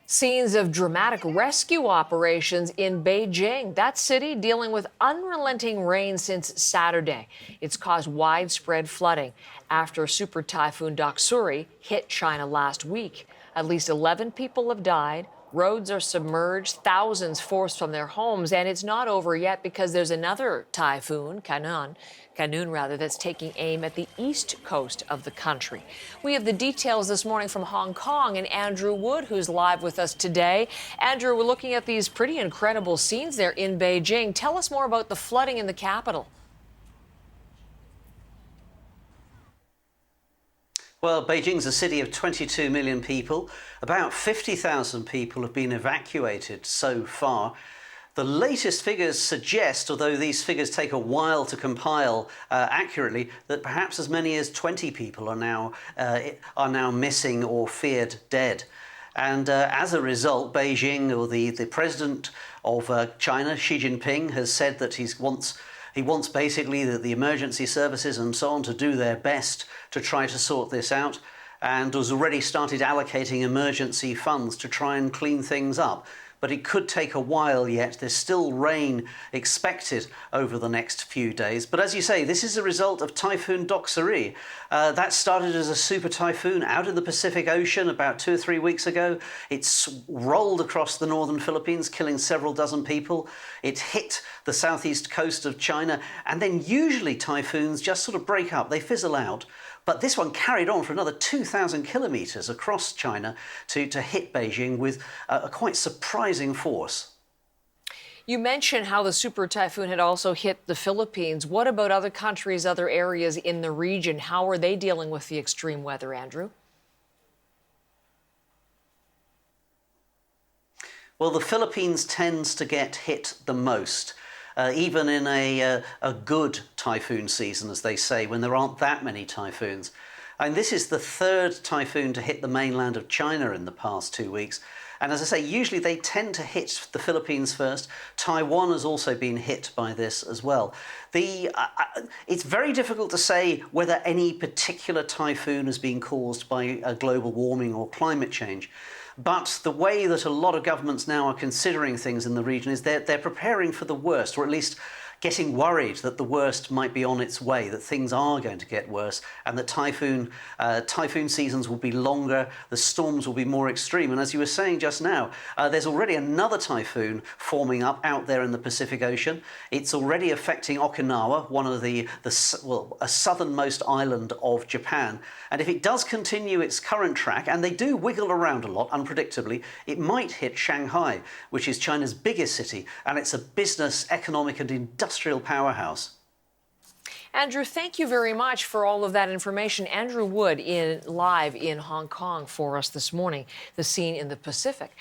Scenes of dramatic rescue operations in Beijing. That city dealing with unrelenting rain since Saturday. It's caused widespread flooding after super typhoon Doksuri hit China last week. At least 11 people have died. Roads are submerged, thousands forced from their homes, and it's not over yet because there's another typhoon, Kanun, that's taking aim at the east coast of the country. We have the details this morning from Hong Kong and Andrew Wood, who's live with us today. Andrew, we're looking at these pretty incredible scenes there in Beijing. Tell us more about the flooding in the capital. Well, Beijing's a city of 22 million people. About 50,000 people have been evacuated so far. The latest figures suggest, although these figures take a while to compile accurately, that perhaps as many as 20 people are now missing or feared dead. And as a result, Beijing, or the president of China, Xi Jinping, has said that he wants basically the emergency services and so on to do their best to try to sort this out, and has already started allocating emergency funds to try and clean things up. But it could take a while yet. There's still rain expected over the next few days. But as you say, this is a result of Typhoon Doksuri. That started as a super typhoon out of the Pacific Ocean about 2 or 3 weeks ago. It's rolled across the northern Philippines, killing several dozen people. It hit the southeast coast of China. And then usually typhoons just sort of break up. They fizzle out. But this one carried on for another 2,000 kilometres across China to hit Beijing with a quite surprising force. You mentioned how the super typhoon had also hit the Philippines. What about other countries, other areas in the region? How are they dealing with the extreme weather, Andrew? Well, the Philippines tends to get hit the most. Even in a good typhoon season, as they say, when there aren't that many typhoons. And this is the third typhoon to hit the mainland of China in the past 2 weeks. And as I say, usually they tend to hit the Philippines first. Taiwan has also been hit by this as well. It's very difficult to say whether any particular typhoon has been caused by global warming or climate change. But the way that a lot of governments now are considering things in the region is they're preparing for the worst, or at least getting worried that the worst might be on its way, that things are going to get worse, and that typhoon seasons will be longer, the storms will be more extreme. And as you were saying just now, there's already another typhoon forming up out there in the Pacific Ocean. It's already affecting Okinawa, one of a southernmost island of Japan. And if it does continue its current track, and they do wiggle around a lot unpredictably, it might hit Shanghai, which is China's biggest city, and it's a business, economic and industrial powerhouse. Andrew, thank you very much for all of that information. Andrew Wood live in Hong Kong for us this morning, the scene in the Pacific.